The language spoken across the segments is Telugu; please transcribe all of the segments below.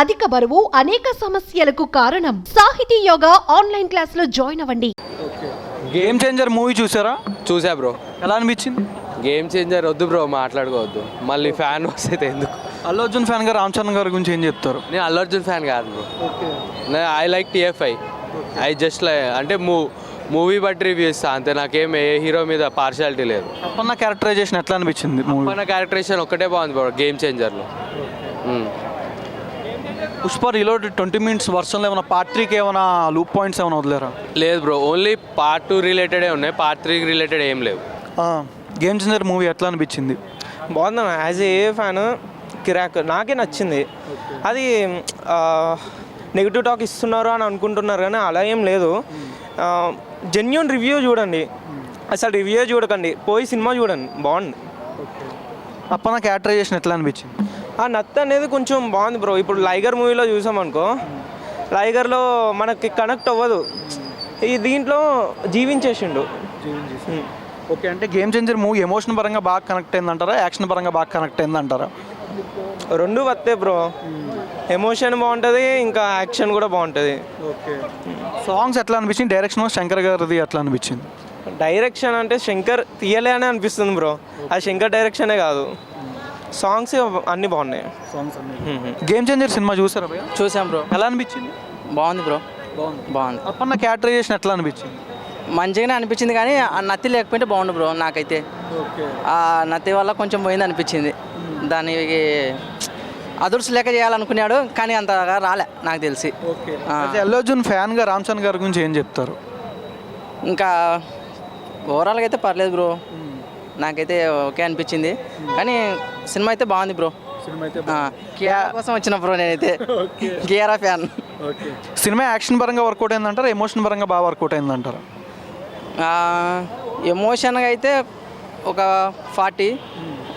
అధిక బరువు అనేక సమస్యలకు కారణం. సాహితీ యోగా ఆన్లైన్ క్లాసులో జాయిన్ అవ్వండి. గేమ్ చేంజర్ మూవీ చూసారా? చూసా బ్రో. ఎలా అనిపించింది? గేమ్ చేంజర్ వద్దు బ్రో, మాట్లాడుకోవద్దు. మళ్ళీ ఫ్యాన్ వస్తే ఎందుకు? అల్లు అర్జున్ ఫ్యాన్ గా రామ్ చరణ్ గారి గురించి ఏం చెప్తారు? నేను అల్లు అర్జున్ ఫ్యాన్ కాదు bro. I like TFI. I just అంటే మూవీ బట్టి రివ్యూ ఇస్తా అంతే. నాకేం ఏ హీరో మీద పార్షియాలిటీ లేదు. అప్పన్న క్యారెక్టరైజేషన్ ఎట్లా అనిపించింది? మన క్యారెక్టరైజేషన్ ఒక్కటే బాగుంది బ్రో గేమ్ చేంజర్లో. పుష్ప రీలోడ్ 20 minutes వర్షన్లో ఏమైనా పార్ట్ 3కి ఏమైనా లూప్ పాయింట్స్ ఏమైనా వదిలేరా? లేదు బ్రో, ఓన్లీ పార్ట్ 2 రిలేటెడే ఉన్నాయి, పార్ట్ 3 రిలేటెడ్ ఏం లేవు. గేమ్ చేంజర్ మూవీ ఎట్లా అనిపించింది? బాగుందన్న. యాజ్ ఏ ఫ్యాన్ కిరాక్ నాకే నచ్చింది. అది నెగిటివ్ టాక్ ఇస్తున్నారు అని అనుకుంటున్నారు కానీ అలా ఏం లేదు. జెన్యూన్ రివ్యూ చూడండి, అసలు రివ్యూ చూడకండి, పోయి సినిమా చూడండి, బాగుంది. అప్పన్న క్యారెక్టరైజేషన్ ఎట్లా అనిపించింది? ఆ నత్ అనేది కొంచెం బాగుంది బ్రో. ఇప్పుడు లైగర్ మూవీలో చూసామనుకో, లైగర్లో మనకి కనెక్ట్ అవ్వదు, ఈ దీంట్లో జీవించేసిండు. ఓకే, అంటే గేమ్ చేంజర్ మూవీ ఎమోషన్ పరంగా బాగా కనెక్ట్ అయిందంటారా, యాక్షన్ పరంగా బాగా కనెక్ట్ అయిందంటారా? రెండు వస్తే బ్రో, ఎమోషన్ బాగుంటుంది, ఇంకా యాక్షన్ కూడా బాగుంటుంది. ఓకే, సాంగ్స్ ఎట్లా అనిపించింది? డైరెక్షన్ శంకర్ గారిది ఎట్లా అనిపించింది? డైరెక్షన్ అంటే శంకర్ తీయలే అని అనిపిస్తుంది బ్రో, అది శంకర్ డైరెక్షనే కాదు. సాంగ్స్ అన్నీ బాగున్నాయి. గేమ్ చేంజర్ సినిమా చూసారా భయ్యా? చూసాం బ్రో. ఎలా అనిపించింది? బాగుంది బ్రో, బాగుంది. అప్పన్న క్యారెక్టరైజేషన్ ఎట్లా అనిపించింది? మంచిగానే అనిపించింది కానీ ఆ నత్తి లేకపోతే బాగుండు బ్రో. నాకైతే ఆ నత్తి వల్ల కొంచెం పోయింది అనిపించింది. దానికి అదుర్స్ లేక చేయాలనుకున్నాడు కానీ అంతగా రాలే నాకు తెలిసి. అల్లు అర్జున్ ఫ్యాన్గా రామ్ చరణ్ గారి గురించి ఏం చెప్తారు? ఇంకా ఓవరాల్గా అయితే పర్లేదు బ్రో, నాకైతే ఓకే అనిపించింది. కానీ సినిమా అయితే బాగుంది బ్రో. కేఆర్ కోసం వచ్చిన బ్రో నేనైతే, కేఆర్ ఫ్యాన్. సినిమా యాక్షన్ పరంగా వర్కౌట్ అయిందంటారా, ఎమోషన్ పరంగా బాగా వర్కౌట్ అయిందంటారా? ఎమోషన్గా అయితే ఒక 40,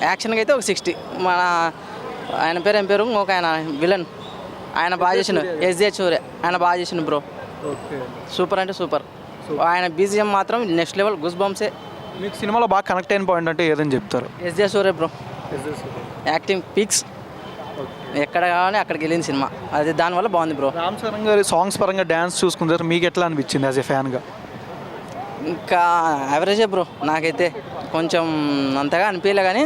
యాక్షన్గా అయితే ఒక 60. మన ఆయన పేరు ఏం పేరు, ఒక ఆయన విలన్, ఆయన బాగా చేసిన SJ సూర్య, ఆయన బాగా చేసిన బ్రో. సూపర్ అంటే సూపర్. ఆయన BGM మాత్రం నెక్స్ట్ లెవెల్, గుస్ బంప్సే. మీకు సినిమాలో బాగా కనెక్ట్ అయిన పాయింట్ అంటే ఏదని చెప్తారు? SJ సూర్య బ్రో, యాక్టింగ్ పిక్స్ ఎక్కడ కావాలి అక్కడికి వెళ్ళింది సినిమా, అది దానివల్ల బాగుంది బ్రో. రామ్ చరణ్ గారి సాంగ్స్ పరంగా డ్యాన్స్ చూసుకుంటారు, మీకు ఎట్లా అనిపించింది యాజ్ ఏ ఫ్యాన్గా? ఇంకా యావరేజే బ్రో, నాకైతే కొంచెం అంతగా అనిపించలే కానీ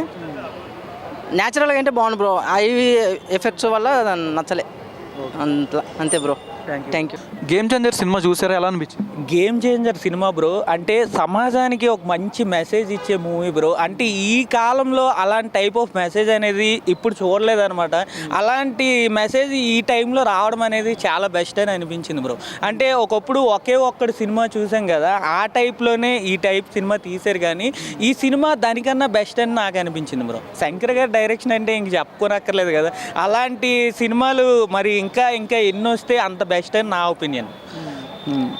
న్యాచురల్గా అంటే బాగుంది బ్రో. ఐవి ఎఫెక్ట్స్ వల్ల నచ్చలే, అంతే bro. Thank you. Game changer cinema చూసారా? ఎలా అనిపించింది? గేమ్ చేంజర్ సినిమా బ్రో అంటే సమాజానికి ఒక మంచి మెసేజ్ ఇచ్చే మూవీ బ్రో. అంటే ఈ కాలంలో అలాంటి టైప్ ఆఫ్ మెసేజ్ అనేది ఇప్పుడు చూడలేదన్నమాట. అలాంటి మెసేజ్ ఈ టైంలో రావడం అనేది చాలా బెస్ట్ అని అనిపించింది బ్రో. అంటే ఒకప్పుడు ఒకే ఒక్కటి సినిమా చూసాం కదా, ఆ టైప్లోనే ఈ టైప్ సినిమా తీశారు కానీ ఈ సినిమా దానికన్నా బెస్ట్ అని నాకు అనిపించింది బ్రో. శంకర్ గారి డైరెక్షన్ అంటే ఇంక చెప్పుకోనక్కర్లేదు కదా. అలాంటి సినిమాలు మరి ఇంకా ఇంకా ఎన్ని వస్తే అంత బెస్ట్ అని నా ఒపీనియన్.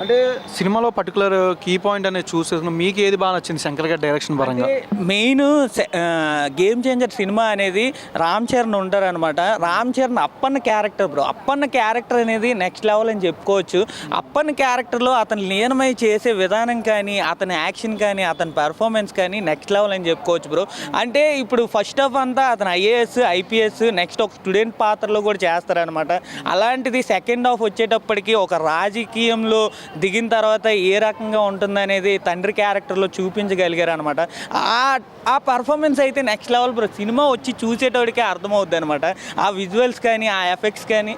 అంటే సినిమాలో పర్టికులర్ కీ పాయింట్ అనేది చూసేసిన మీకు ఏది బాగా నచ్చింది శంకర్ గారి డైరెక్షన్ పరంగా? మెయిన్ గేమ్ చేంజర్ సినిమా అనేది రామ్ చరణ్ ఉంటారు అనమాట. Ram Charan Appanna character bro. Appanna character అనేది నెక్స్ట్ లెవెల్ అని చెప్పుకోవచ్చు. అప్పన్న క్యారెక్టర్లో అతను లీనమై చేసే విధానం కానీ, అతని యాక్షన్ కానీ, అతని పెర్ఫార్మెన్స్ కానీ నెక్స్ట్ లెవెల్ అని చెప్పుకోవచ్చు బ్రో. అంటే ఇప్పుడు ఫస్ట్ ఆఫ్ అంతా అతను IAS IPS నెక్స్ట్ ఒక స్టూడెంట్ పాత్రలో కూడా చేస్తారనమాట. అలాంటిది సెకండ్ హాఫ్ వచ్చేటప్పటికి ఒక రాజకీయంలో దిగిన తర్వాత ఏ రకంగా ఉంటుందనేది తండ్రి క్యారెక్టర్లో చూపించగలిగారు అనమాట. ఆ పర్ఫార్మెన్స్ అయితే నెక్స్ట్ లెవెల్ బ్రో. సినిమా వచ్చి చూసేటోడికే అర్థమవుద్ది అనమాట. ఆ విజువల్స్ కానీ, ఆ ఎఫెక్ట్స్ కానీ,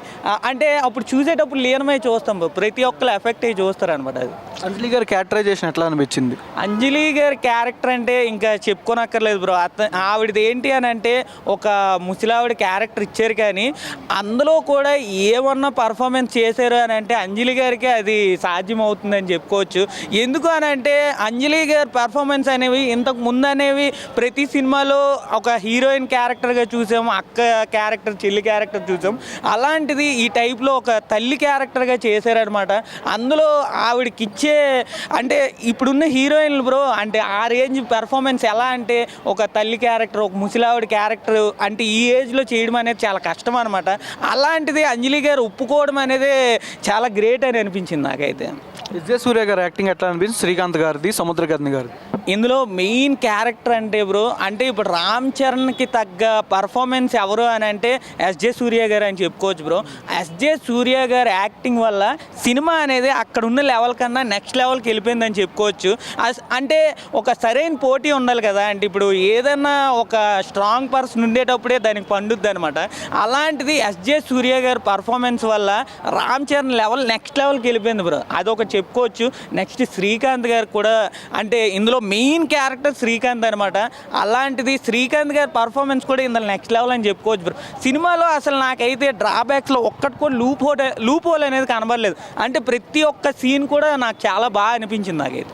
అంటే అప్పుడు చూసేటప్పుడు లీనమై చూస్తాం బ్రో. ప్రతి ఒక్కరు ఎఫెక్ట్ అయ్యి చూస్తారనమాట. అది అంజలి గారి క్యారెక్టరైజేషన్ ఎట్లా అనిపించింది? అంజలి గారి క్యారెక్టర్ అంటే ఇంకా చెప్పుకోనక్కర్లేదు బ్రో. ఆవిడది ఏంటి అని అంటే ఒక ముసలావిడ క్యారెక్టర్ ఇచ్చారు కానీ అందులో కూడా ఏమన్నా పర్ఫార్మెన్స్ చేశారు అని అంటే అంజలి గారికి అది సాధ్యం అవుతుందని చెప్పుకోవచ్చు. ఎందుకు అని అంటే అంజలి గారి పర్ఫార్మెన్స్ అనేవి ఇంతకు ముందు అనేవి ప్రతి సినిమాలో ఒక హీరోయిన్ క్యారెక్టర్గా చూసాము, అక్క క్యారెక్టర్, చెల్లి క్యారెక్టర్ చూసాం. అలాంటిది ఈ టైప్లో ఒక తల్లి క్యారెక్టర్గా చేశారనమాట. అందులో ఆవిడకి ఇచ్చే అంటే ఇప్పుడున్న హీరోయిన్లు బ్రో అంటే ఆ రేంజ్ పెర్ఫార్మెన్స్ ఎలా అంటే ఒక తల్లి క్యారెక్టర్, ఒక ముసలావిడ క్యారెక్టర్ అంటే ఈ ఏజ్లో చేయడం అనేది చాలా కష్టం అనమాట. అలాంటిది అంజలి గారు ఒప్పుకోవడం అనేది చాలా గ్రేట్ అని అనిపించింది నాకైతే. SJ సూర్య గారి యాక్టింగ్ ఎట్లా అనిపించింది? శ్రీకాంత్ గారిది, సముద్రగద్ని గారిది? ఇందులో మెయిన్ క్యారెక్టర్ అంటే బ్రో, అంటే ఇప్పుడు రామ్ చరణ్కి తగ్గ పర్ఫార్మెన్స్ ఎవరు అని అంటే ఎస్జే సూర్య గారు అని చెప్పుకోవచ్చు బ్రో. ఎస్జే సూర్య గారు యాక్టింగ్ వల్ల సినిమా అనేది అక్కడ ఉన్న లెవెల్ కన్నా నెక్స్ట్ లెవెల్కి వెళ్ళిపోయిందని చెప్పుకోవచ్చు. అంటే ఒక సరైన పోటీ ఉండాలి కదా, అంటే ఇప్పుడు ఏదైనా ఒక స్ట్రాంగ్ పర్సన్ ఉండేటప్పుడే దానికి పండుద్ది అనమాట. అలాంటిది ఎస్జే సూర్య గారి పర్ఫార్మెన్స్ వల్ల రామ్ చరణ్ లెవెల్ నెక్స్ట్ లెవెల్కి వెళ్ళిపోయింది బ్రో, అదొక చెప్పుకోవచ్చు. నెక్స్ట్ శ్రీకాంత్ గారు కూడా, అంటే ఇందులో మెయిన్ క్యారెక్టర్ శ్రీకాంత్ అనమాట. అలాంటిది శ్రీకాంత్ గారి పర్ఫార్మెన్స్ కూడా ఇందులో నెక్స్ట్ లెవెల్ అని చెప్పుకోవచ్చు బ్రో. సినిమాలో అసలు నాకైతే డ్రాబ్యాక్స్లో ఒక్కటి కూడా లూప్ హోల్ అనేది కనబడలేదు. అంటే ప్రతి ఒక్క సీన్ కూడా నాకు చాలా బాగా అనిపించింది నాకైతే.